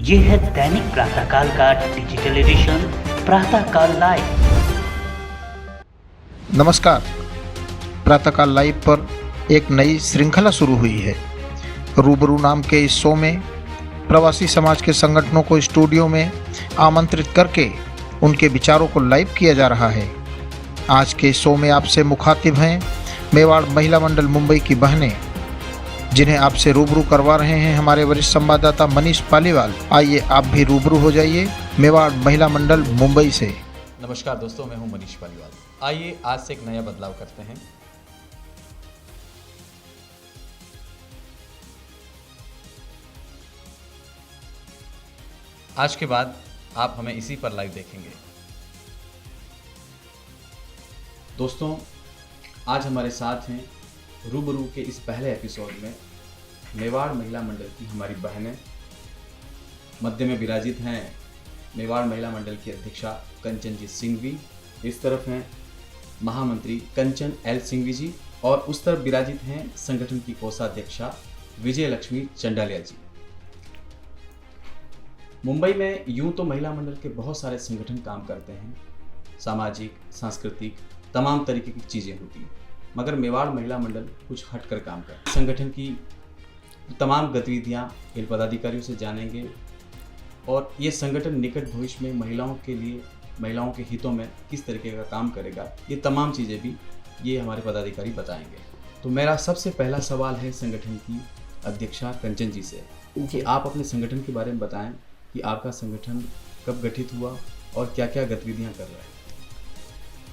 ये है दैनिक प्रातःकाल का डिजिटल एडिशन प्रातःकाल लाइव। नमस्कार। प्रातःकाल लाइव पर एक नई श्रृंखला शुरू हुई है। रूबरू नाम के इस शो में प्रवासी समाज के संगठनों को स्टूडियो में आमंत्रित करके उनके विचारों को लाइव किया जा रहा है। आज के शो में आपसे मुखातिब हैं मेवाड़ महिला मंडल मुंबई की बहनें, जिन्हें आपसे रूबरू करवा रहे हैं हमारे वरिष्ठ संवाददाता मनीष पालीवाल। आइए आप भी रूबरू हो जाइए मेवाड़ महिला मंडल मुंबई से। नमस्कार दोस्तों, मैं हूं मनीष पालीवाल। आइए आज से एक नया बदलाव करते हैं। आज के बाद आप हमें इसी पर लाइव देखेंगे। दोस्तों, आज हमारे साथ हैं रूबरू के इस पहले एपिसोड में मेवाड़ महिला मंडल की हमारी बहनें। मध्य में विराजित हैं मेवाड़ महिला मंडल की अध्यक्षा कंचनजीत सिंघवी, इस तरफ हैं महामंत्री कंचन एल सिंघवी जी, और उस तरफ विराजित हैं संगठन की कोषाध्यक्षा विजय लक्ष्मी चंडालिया जी। मुंबई में यूं तो महिला मंडल के बहुत सारे संगठन काम करते हैं, सामाजिक, सांस्कृतिक, तमाम तरीके की चीज़ें होती हैं, मगर मेवाड़ महिला मंडल कुछ हटकर काम करता है। संगठन की तमाम गतिविधियां इन पदाधिकारियों से जानेंगे और ये संगठन निकट भविष्य में महिलाओं के लिए, महिलाओं के हितों में किस तरीके का काम करेगा, ये तमाम चीज़ें भी ये हमारे पदाधिकारी बताएंगे। तो मेरा सबसे पहला सवाल है संगठन की अध्यक्षा कंचन जी से कि आप अपने संगठन के बारे में बताएं कि आपका संगठन कब गठित हुआ और क्या क्या गतिविधियाँ कर रहा है।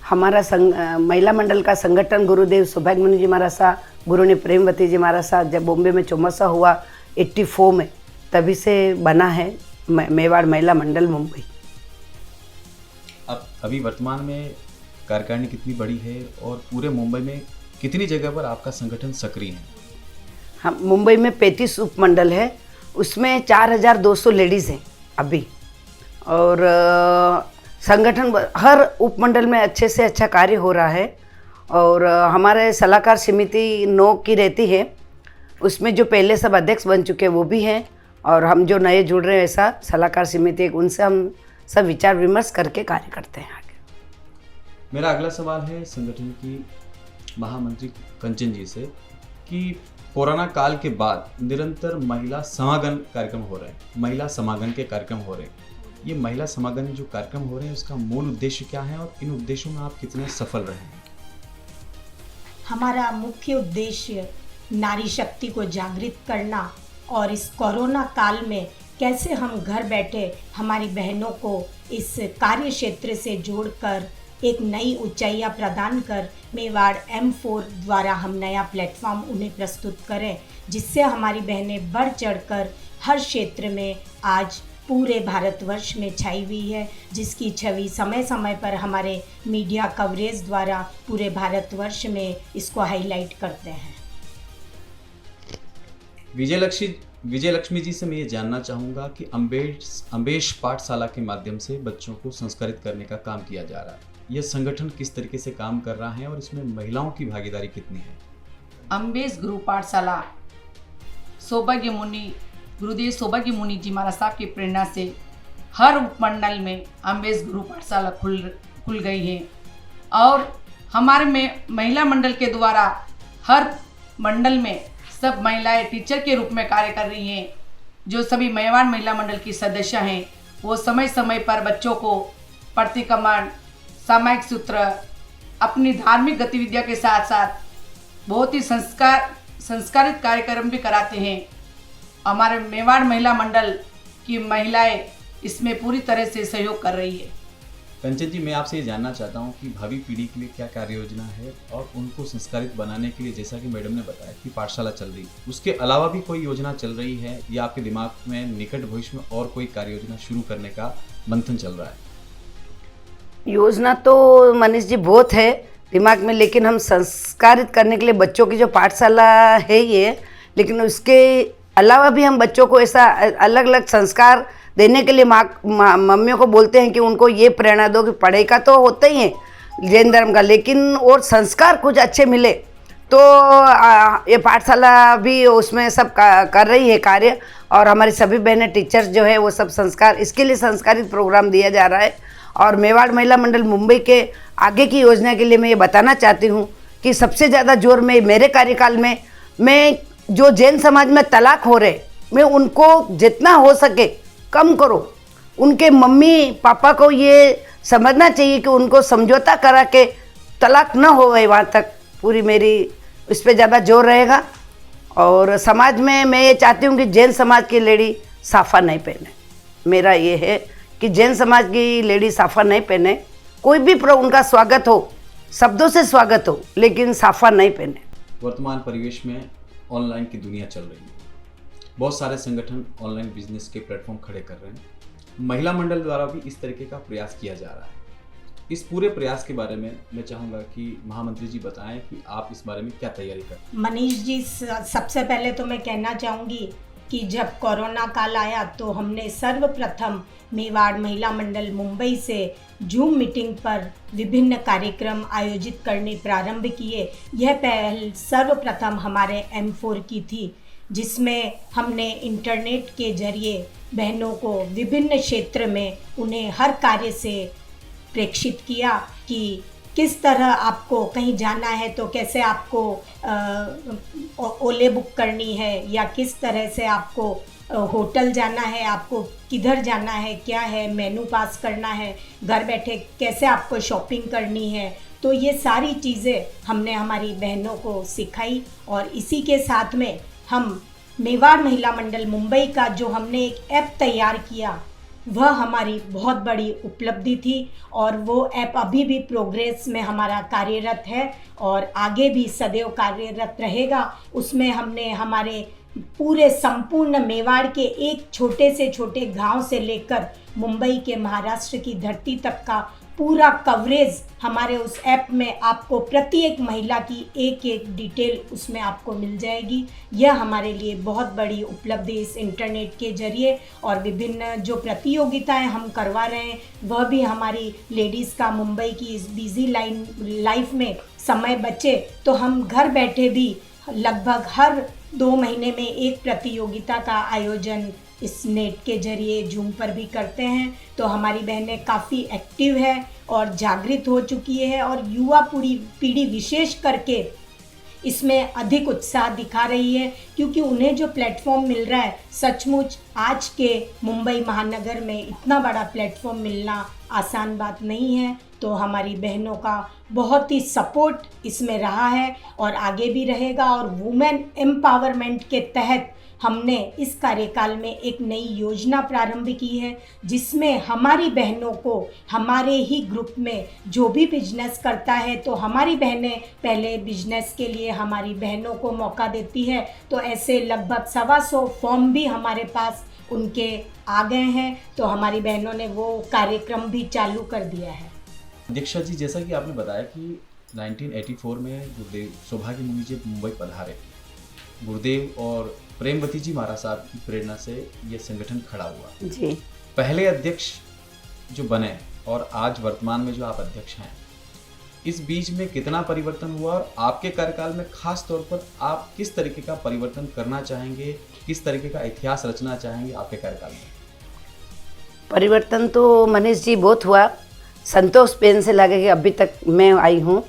हमारा महिला मंडल का संगठन गुरुदेव सौभाग्य मुनि जी महाराज सा, गुरु ने प्रेमवती जी महाराज सा जब बॉम्बे में चौमासा हुआ 84 में, तभी से बना है मेवाड़ महिला मंडल मुंबई। अब अभी वर्तमान में कार्यकारिणी कितनी बड़ी है और पूरे मुंबई में कितनी जगह पर आपका संगठन सक्रिय है? हम मुंबई में 35 उपमंडल है, उसमें 4200 लेडीज़ हैं अभी, और संगठन हर उपमंडल में अच्छे से अच्छा कार्य हो रहा है। और हमारे सलाहकार समिति 9 की रहती है, उसमें जो पहले सब अध्यक्ष बन चुके हैं वो भी हैं, और हम जो नए जुड़ रहे हैं ऐसा सलाहकार समिति, उनसे हम सब विचार विमर्श करके कार्य करते हैं आगे। मेरा अगला सवाल है संगठन की महामंत्री कंचन जी से कि कोरोना काल के बाद निरंतर महिला समागम कार्यक्रम हो रहे हैं, महिला समागम के कार्यक्रम हो रहे हैं। ये महिला समागम जो कार्यक्रम हो रहे हैं उसका मूल उद्देश्य क्या है और इन उद्देश्यों में आप कितने सफल रहे हैं? हमारा मुख्य उद्देश्य नारी शक्ति को जागृत करना और इस कोरोना काल में कैसे हम घर बैठे हमारी बहनों को इस कार्य क्षेत्र से जोड़कर एक नई ऊंचाइयां प्रदान कर मेवाड़ M4 द्वारा हम नया प्लेटफॉर्म उन्हें प्रस्तुत करें, जिससे हमारी बहनें बढ़ चढ़कर हर क्षेत्र में आज पूरे भारतवर्ष में छाई हुई है, जिसकी छवि समय समय पर हमारे मीडिया कवरेज द्वारा पूरे भारतवर्ष में इसको हाईलाइट करते हैं। विजय लक्ष्मी जी से मैं ये जानना चाहूँगा कि अम्बेश पाठशाला के माध्यम से बच्चों को संस्कारित करने का काम किया जा रहा है। यह संगठन किस तरीके से काम कर रहा है और इसमें महिलाओं की भागीदारी कितनी है? अम्बेश गुरु पाठशाला सौभाग्य मुनि, गुरुदेव सौभाग्य मुनि जी महाराज साहब की प्रेरणा से हर उपमंडल में अम्बेश गुरु पाठशाला खुल गई है, और हमारे में महिला मंडल के द्वारा हर मंडल में सब महिलाएं टीचर के रूप में कार्य कर रही हैं। जो सभी मेवाड़ महिला मंडल की सदस्य हैं वो समय समय पर बच्चों को प्रतिक्रमण, सामायिक सूत्र, अपनी धार्मिक गतिविधियों के साथ साथ बहुत ही संस्कारित कार्यक्रम भी कराते हैं। हमारे मेवाड़ महिला मंडल की महिलाएं इसमें पूरी तरह से सहयोग कर रही है। कंचन जी, मैं आपसे ये जानना चाहता हूँ कि भावी पीढ़ी के लिए क्या कार्य योजना है और उनको संस्कारित बनाने के लिए, जैसा कि मैडम ने बताया कि पाठशाला चल रही है, उसके अलावा भी कोई योजना चल रही है या आपके दिमाग में निकट भविष्य में और कोई कार्य योजना शुरू करने का मंथन चल रहा है? योजना तो मनीष जी बहुत है दिमाग में, लेकिन हम संस्कारित करने के लिए बच्चों की जो पाठशाला है ये, लेकिन उसके अलावा भी हम बच्चों को ऐसा अलग अलग संस्कार देने के लिए मम्मियों को बोलते हैं कि उनको ये प्रेरणा दो कि पढ़ाई का तो होता ही है जैन धर्म का, लेकिन और संस्कार कुछ अच्छे मिले तो ये पाठशाला भी उसमें सब कर रही है कार्य, और हमारी सभी बहनें टीचर्स जो है वो सब संस्कार, इसके लिए संस्कारित प्रोग्राम दिया जा रहा है। और मेवाड़ महिला मंडल मुंबई के आगे की योजना के लिए मैं ये बताना चाहती हूँ कि सबसे ज़्यादा जोर में मेरे कार्यकाल में मैं जो जैन समाज में तलाक हो रहे, मैं उनको जितना हो सके कम करो। उनके मम्मी पापा को ये समझना चाहिए कि उनको समझौता करा के तलाक न हो गए, वहाँ तक पूरी मेरी इस पर ज़्यादा जोर रहेगा। और समाज में मैं ये चाहती हूँ कि जैन समाज की लेडी साफ़ा नहीं पहने। मेरा ये है कि जैन समाज की लेडी साफ़ा नहीं पहने, कोई भी उनका स्वागत हो, शब्दों से स्वागत हो, लेकिन साफ़ा नहीं पहने। वर्तमान परिवेश में ऑनलाइन की दुनिया चल रही है, बहुत सारे संगठन ऑनलाइन बिजनेस के प्लेटफॉर्म खड़े कर रहे हैं। महिला मंडल द्वारा भी इस तरीके का प्रयास किया जा रहा है। इस पूरे प्रयास के बारे में मैं चाहूँगा कि महामंत्री जी बताएं कि आप इस बारे में क्या तैयारी कर रहे हैं। मनीष जी, सबसे पहले तो मैं कहना चाहूँगी कि जब कोरोना काल आया तो हमने सर्वप्रथम मेवाड़ महिला मंडल मुंबई से जूम मीटिंग पर विभिन्न कार्यक्रम आयोजित करने प्रारंभ किए। यह पहल सर्वप्रथम हमारे M4 की थी, जिसमें हमने इंटरनेट के जरिए बहनों को विभिन्न क्षेत्र में उन्हें हर कार्य से प्रेक्षित किया कि किस तरह आपको कहीं जाना है तो कैसे आपको ओले बुक करनी है, या किस तरह से आपको होटल जाना है, आपको किधर जाना है, क्या है, मेनू पास करना है, घर बैठे कैसे आपको शॉपिंग करनी है। तो ये सारी चीज़ें हमने हमारी बहनों को सिखाई। और इसी के साथ में हम मेवाड़ महिला मंडल मुंबई का जो हमने एक ऐप तैयार किया, वह हमारी बहुत बड़ी उपलब्धि थी। और वो ऐप अभी भी प्रोग्रेस में हमारा कार्यरत है और आगे भी सदैव कार्यरत रहेगा। उसमें हमने हमारे पूरे संपूर्ण मेवाड़ के एक छोटे से छोटे गांव से लेकर मुंबई के महाराष्ट्र की धरती तक का पूरा कवरेज हमारे उस ऐप में आपको प्रत्येक महिला की एक एक डिटेल उसमें आपको मिल जाएगी। यह हमारे लिए बहुत बड़ी उपलब्धि इस इंटरनेट के जरिए। और विभिन्न जो प्रतियोगिताएं हम करवा रहे हैं वह भी हमारी लेडीज़ का मुंबई की इस बिज़ी लाइफ में समय बचे तो हम घर बैठे भी लगभग हर 2 महीने में एक प्रतियोगिता का आयोजन इस नेट के जरिए जूम पर भी करते हैं। तो हमारी बहनें काफ़ी एक्टिव है और जागृत हो चुकी है, और युवा पीढ़ी विशेष करके इसमें अधिक उत्साह दिखा रही है, क्योंकि उन्हें जो प्लेटफॉर्म मिल रहा है, सचमुच आज के मुंबई महानगर में इतना बड़ा प्लेटफॉर्म मिलना आसान बात नहीं है। तो हमारी बहनों का बहुत ही सपोर्ट इसमें रहा है और आगे भी रहेगा। और वुमेन एम्पावरमेंट के तहत हमने इस कार्यकाल में एक नई योजना प्रारंभ की है, जिसमें हमारी बहनों को हमारे ही ग्रुप में जो भी बिजनेस करता है, तो हमारी बहनें पहले बिजनेस के लिए हमारी बहनों को मौका देती है। तो ऐसे लगभग 125 फॉर्म भी हमारे पास उनके आ गए हैं। तो हमारी बहनों ने वो कार्यक्रम भी चालू कर दिया है। दीक्षा जी, जैसा कि आपने बताया कि 1984 में गुरुदेव सौभाग्य मुनि जी मुंबई पधारे, गुरुदेव और प्रेमवती जी महाराज साहब की प्रेरणा से ये संगठन खड़ा हुआ जी। पहले अध्यक्ष जो बने और आज वर्तमान में जो आप अध्यक्ष हैं, इस बीच में कितना परिवर्तन हुआ और आपके कार्यकाल में खास तौर पर आप किस तरीके का परिवर्तन करना चाहेंगे, किस तरीके का इतिहास रचना चाहेंगे आपके कार्यकाल में? परिवर्तन तो मनीष जी बहुत हुआ। संतोष पेन से लगे कि अभी तक मैं आई हूँ,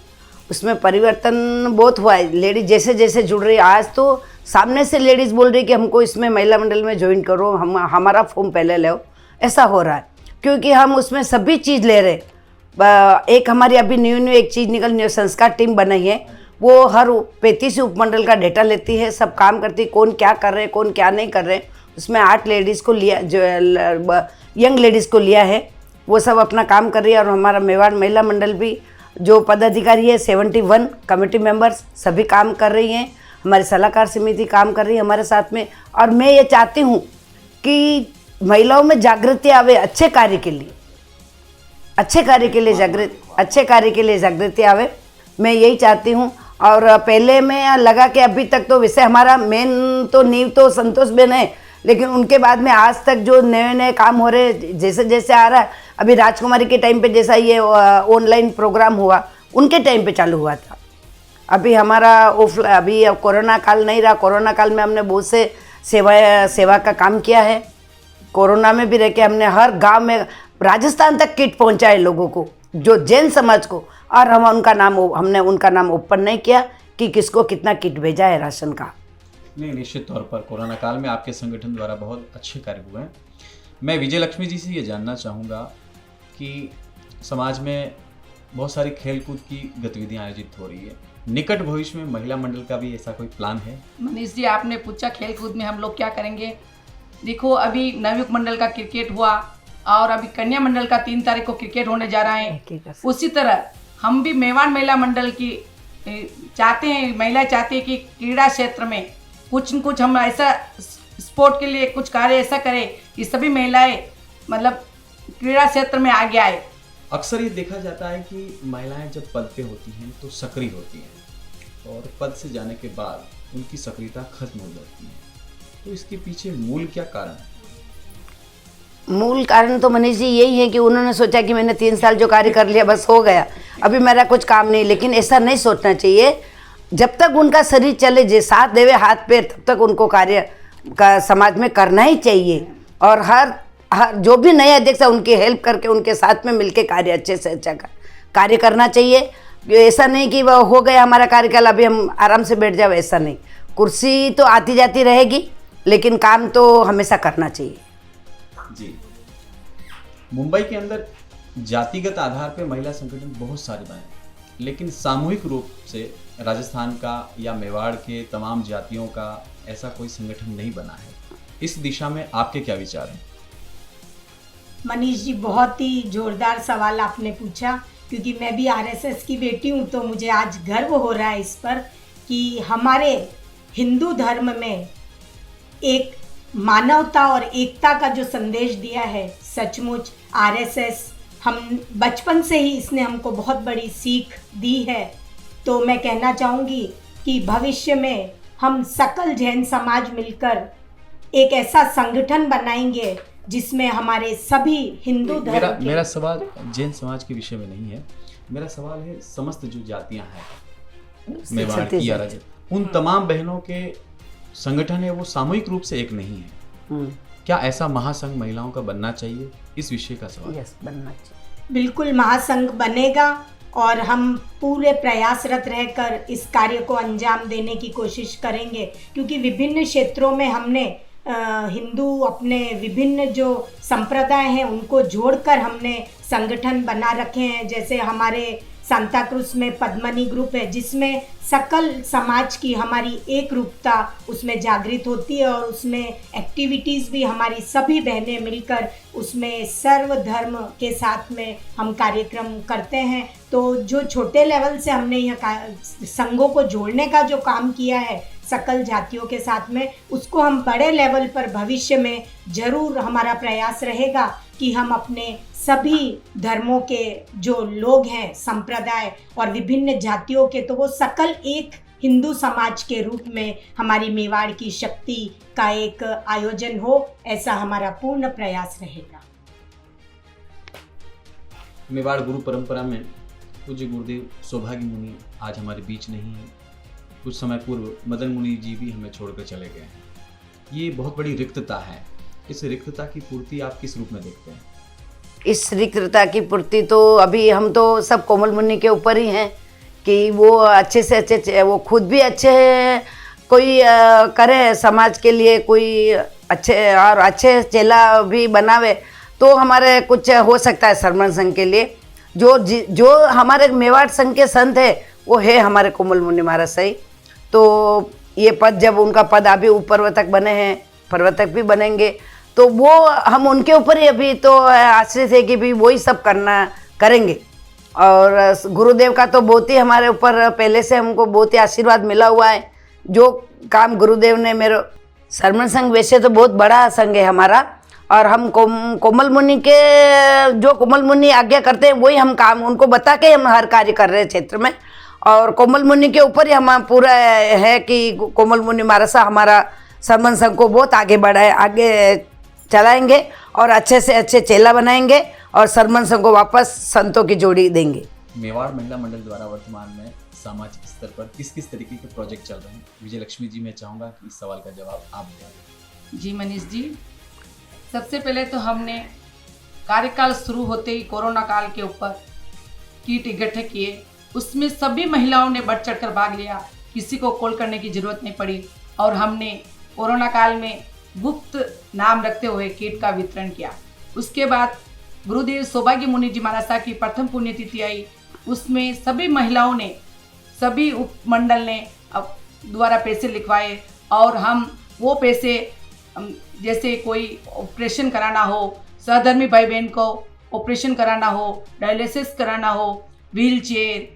उसमें परिवर्तन बहुत हुआ है। लेडीज जैसे जैसे जुड़ रही है, आज तो सामने से लेडीज़ बोल रही कि हमको इसमें महिला मंडल में ज्वाइन करो, हमारा फॉर्म पहले लो। ऐसा हो रहा है क्योंकि हम उसमें सभी चीज़ ले रहे। एक हमारी अभी न्यू एक चीज़ न्यू संस्कार टीम बनाई है, वो हर 35 उपमंडल का डेटा लेती है, सब काम करती है, कौन क्या कर रहे हैं कौन क्या नहीं कर रहे हैं। उसमें 8 लेडीज़ को लिया, जो यंग लेडीज़ को लिया है, वो सब अपना काम कर रही है। और हमारा मेवाड़ महिला मंडल भी जो पदाधिकारी है 71 कमेटी मेंबर्स सभी काम कर रही हैं। हमारी सलाहकार समिति काम कर रही है हमारे साथ में। और मैं ये चाहती हूँ कि महिलाओं में जागृति आवे अच्छे कार्य के लिए, अच्छे कार्य के लिए जागृति आवे, मैं यही चाहती हूँ। और पहले में लगा कि अभी तक तो वैसे हमारा मेन तो नींव तो संतोष बेन है, लेकिन उनके बाद में आज तक जो नए नए काम हो रहे, जैसे जैसे आ रहा है, अभी राजकुमारी के टाइम पे जैसा ये ऑनलाइन प्रोग्राम हुआ, उनके टाइम पे चालू हुआ था। अभी हमारा अभी अब कोरोना काल नहीं रहा, कोरोना काल में हमने बहुत से सेवा का काम किया है। कोरोना में भी रह के हमने हर गांव में राजस्थान तक किट पहुंचाए लोगों को, जो जैन समाज को, और हमने उनका नाम ओपन नहीं किया कि किसको कितना किट भेजा है राशन का। नहीं, निश्चित तौर पर कोरोना काल में आपके संगठन द्वारा बहुत अच्छे कार्य हुए हैं। मैं विजय लक्ष्मी जी से ये जानना चाहूँगा कि समाज में बहुत सारी खेलकूद की गतिविधियाँ आयोजित हो रही है, निकट भविष्य में महिला मंडल का भी ऐसा कोई प्लान है? मनीष जी, आपने पूछा खेलकूद में हम लोग क्या करेंगे। देखो, अभी नवयुग मंडल का क्रिकेट हुआ और अभी कन्या मंडल का 3 तारीख को क्रिकेट होने जा रहा है। उसी तरह हम भी मेवाड़ महिला मंडल की चाहते हैं, महिलाएं चाहती है कि क्रीड़ा क्षेत्र में कुछ न कुछ हम ऐसा स्पोर्ट के लिए कुछ कार्य ऐसा करें कि सभी महिलाएं मतलब क्रीड़ा क्षेत्र में आगे आए। अक्सर ये देखा जाता है कि महिलाएं जब पद पे होती हैं तो सक्रिय होती हैं और पद से जाने के बाद उनकी सक्रियता खत्म हो जाती है, तो इसके पीछे मूल क्या कारण है? मूल कारण तो मनीष जी यही है कि उन्होंने सोचा कि मैंने 3 साल जो कार्य कर लिया बस हो गया, अभी मेरा कुछ काम नहीं। लेकिन ऐसा नहीं सोचना चाहिए। जब तक उनका शरीर चले, जे साथ देवे हाथ पैर, तब तक उनको कार्य का समाज में करना ही चाहिए। और हर जो भी नए अध्यक्ष है उनकी हेल्प करके उनके साथ में मिलके कार्य अच्छे से अच्छा कार्य करना चाहिए। ऐसा नहीं कि वह हो गया हमारा कार्यकाल अभी हम आराम से बैठ जाओ, ऐसा नहीं। कुर्सी तो आती जाती रहेगी, लेकिन काम तो हमेशा करना चाहिए। जी, मुंबई के अंदर जातिगत आधार पर महिला संगठन बहुत सारे बने, लेकिन सामूहिक रूप से राजस्थान का या मेवाड़ के तमाम जातियों का ऐसा कोई संगठन नहीं बना है। इस दिशा में आपके क्या विचार हैं? मनीष जी, बहुत ही जोरदार सवाल आपने पूछा, क्योंकि मैं भी आरएसएस की बेटी हूँ, तो मुझे आज गर्व हो रहा है इस पर कि हमारे हिंदू धर्म में एक मानवता और एकता का जो संदेश दिया है, सचमुच आरएसएस हम बचपन से ही इसने हमको बहुत बड़ी सीख दी है। तो मैं कहना चाहूँगी कि भविष्य में हम सकल जैन समाज मिलकर एक ऐसा संगठन बनाएंगे जिसमें हमारे सभी हिंदू धर्म मेरा सवाल जैन समाज के विषय में नहीं है, मेरा सवाल है समस्त जो जातियां हैं मेवाड़ की या रजत, उन तमाम बहनों के संगठन है वो सामूहिक रूप से एक नहीं है। क्या ऐसा महासंघ महिलाओं का बनना चाहिए? इस विषय का सवाल। बनना चाहिए। बिल्कुल महासंघ बनेगा और हम पूरे प्रयासरत रहकर इस कार्य को अंजाम देने की कोशिश करेंगे, क्योंकि विभिन्न क्षेत्रों में हमने हिंदू अपने विभिन्न जो संप्रदाय हैं उनको जोड़कर हमने संगठन बना रखे हैं। जैसे हमारे सांता क्रूज में पद्मनी ग्रुप है, जिसमें सकल समाज की हमारी एक रूपता उसमें जागृत होती है और उसमें एक्टिविटीज़ भी हमारी सभी बहनें मिलकर उसमें सर्वधर्म के साथ में हम कार्यक्रम करते हैं। तो जो छोटे लेवल से हमने यह संघों को जोड़ने का जो काम किया है सकल जातियों के साथ में, उसको हम बड़े लेवल पर भविष्य में ज़रूर हमारा प्रयास रहेगा कि हम अपने सभी धर्मों के जो लोग हैं, संप्रदाय और विभिन्न जातियों के, तो वो सकल एक हिंदू समाज के रूप में हमारी मेवाड़ की शक्ति का एक आयोजन हो, ऐसा हमारा पूर्ण प्रयास रहेगा। मेवाड़ गुरु परंपरा में पूज्य गुरुदेव सौभाग्य मुनि आज हमारे बीच नहीं है। कुछ समय पूर्व मदन मुनि जी भी हमें छोड़कर चले गए हैं। ये बहुत बड़ी रिक्तता है। इस रिक्तता की पूर्ति आप किस रूप में देखते हैं? इस रिक्तता की पूर्ति तो अभी हम तो सब कोमल मुनि के ऊपर ही हैं कि वो अच्छे से अच्छे, वो खुद भी अच्छे कोई करे समाज के लिए, कोई अच्छे और अच्छे चेला भी बनावे, तो हमारे कुछ हो सकता है सरमन संघ के लिए। जो हमारे मेवाड़ संघ के संत है वो है हमारे कोमल मुनि महाराज सही। तो ये पद, जब उनका पद अभी उपरवतक बने हैं, प्रवर्तक भी बनेंगे, तो वो हम उनके ऊपर ही अभी तो आश्रित है कि भी वही सब करेंगे। और गुरुदेव का तो बहुत ही हमारे ऊपर पहले से हमको बहुत ही आशीर्वाद मिला हुआ है। जो काम गुरुदेव ने मेरे सरमन संघ वैसे तो बहुत बड़ा संघ है हमारा, और हम कोमल मुनि के जो कोमल मुनि आज्ञा करते हैं वही हम काम उनको बता के हम हर कार्य कर रहे हैं क्षेत्र में। और कोमल मुनि के ऊपर ही हम पूरा है कि कोमल मुनि महाराज हमारा सरमन संघ को बहुत आगे बढ़ाए, आगे चलाएंगे और अच्छे से अच्छे चेला बनाएंगे और सरमन संघ को वापस संतों की जोड़ी देंगे। मेवाड़ महिला मंडल द्वारा वर्तमान में सामाजिक स्तर पर किस किस तरीके के प्रोजेक्ट चल रहे हैं? विजय लक्ष्मी जी, मैं चाहूँगा कि इस सवाल का जवाब आप दें। जी मनीष जी, सबसे पहले तो हमने कार्यकाल शुरू होते ही कोरोना काल के ऊपर किट इकट्ठे किए। उसमें सभी महिलाओं ने बढ़ चढ़कर भाग लिया, किसी को कॉल करने की ज़रूरत नहीं पड़ी और हमने कोरोना काल में गुप्त नाम रखते हुए किट का वितरण किया। उसके बाद गुरुदेव सौभाग्य मुनि जी महाराज साहब की प्रथम पुण्यतिथि आई, उसमें सभी महिलाओं ने, सभी उपमंडल ने द्वारा पैसे लिखवाए और हम वो पैसे, जैसे कोई ऑपरेशन कराना हो, सहधर्मी भाई बहन को ऑपरेशन कराना हो, डायलिसिस कराना हो, व्हील चेयर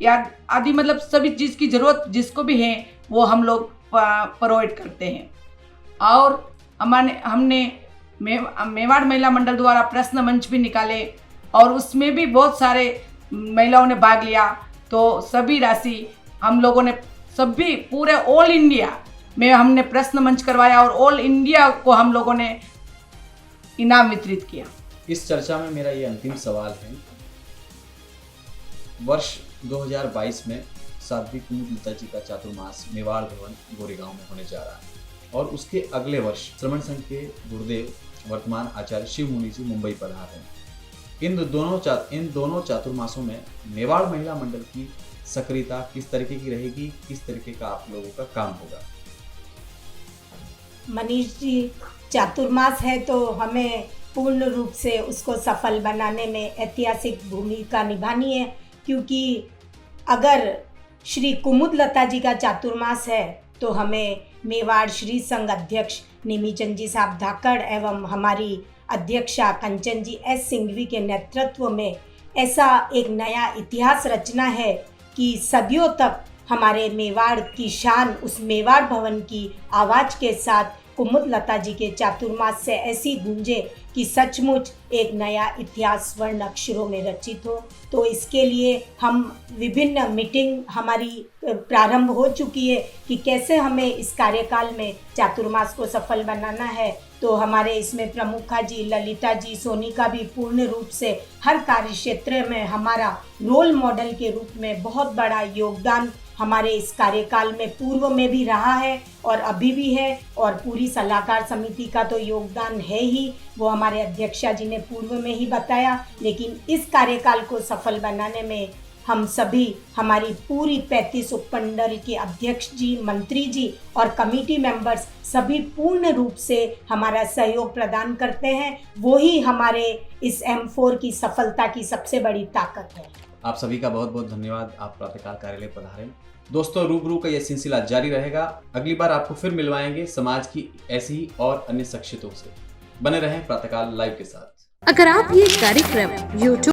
या आदि, मतलब सभी चीज़ की ज़रूरत जिसको भी है वो हम लोग प्रोवाइड करते हैं। और हमने मेवाड़ महिला मंडल द्वारा प्रश्न मंच भी निकाले और उसमें भी बहुत सारे महिलाओं ने भाग लिया। तो सभी राशि हम लोगों ने सभी पूरे ऑल इंडिया में हमने प्रश्न मंच करवाया और ऑल इंडिया को हम लोगों ने इनाम वितरित किया। इस चर्चा में मेरा ये अंतिम सवाल है, वर्ष 2022 में साध्वी कुमुदलता जी का चातुर्मास मेवाड़ भवन गोरेगांव में होने जा रहा है और उसके अगले वर्ष श्रमण संघ के गुरुदेव वर्तमान आचार्य शिव मुनि जी मुंबई पधार हैं। इन दोनों चातुर्मासों में मेवाड़ महिला मंडल की सक्रियता किस तरीके की रहेगी, किस तरीके का आप लोगों का काम होगा? मनीष जी, चातुर्मास है तो हमें पूर्ण रूप से उसको सफल बनाने में ऐतिहासिक भूमिका निभानी है, क्योंकि अगर श्री कुमुदलता जी का चातुर्मास है तो हमें मेवाड़ श्री संघ अध्यक्ष निमिचंद जी साहब धाकड़ एवं हमारी अध्यक्षा कंचन जी एस सिंघवी के नेतृत्व में ऐसा एक नया इतिहास रचना है कि सदियों तक हमारे मेवाड़ की शान उस मेवाड़ भवन की आवाज़ के साथ कुमुदलता जी के चातुर्मास से ऐसी गूंजे कि सचमुच एक नया इतिहास स्वर्ण अक्षरों में रचित हो। तो इसके लिए हम विभिन्न मीटिंग हमारी प्रारंभ हो चुकी है कि कैसे हमें इस कार्यकाल में चातुर्मास को सफल बनाना है। तो हमारे इसमें प्रमुखा जी, ललिता जी, सोनिका भी पूर्ण रूप से हर कार्य क्षेत्र में हमारा रोल मॉडल के रूप में बहुत बड़ा योगदान हमारे इस कार्यकाल में पूर्व में भी रहा है और अभी भी है, और पूरी सलाहकार समिति का तो योगदान है ही, वो हमारे अध्यक्षा जी ने पूर्व में ही बताया। लेकिन इस कार्यकाल को सफल बनाने में हम सभी, हमारी पूरी 35 उपमंडल के अध्यक्ष जी, मंत्री जी और कमेटी मेंबर्स सभी पूर्ण रूप से हमारा सहयोग प्रदान करते हैं। वो ही हमारे इस M4 की सफलता की सबसे बड़ी ताकत है। आप सभी का बहुत बहुत धन्यवाद, आप प्रातःकाल कार्यालय पधारे। दोस्तों, रूबरू का यह सिलसिला जारी रहेगा। अगली बार आपको फिर मिलवाएंगे समाज की ऐसी ही और अन्य शख्सियतों से। बने रहें प्रातःकाल लाइव के साथ। अगर आप ये कार्यक्रम YouTube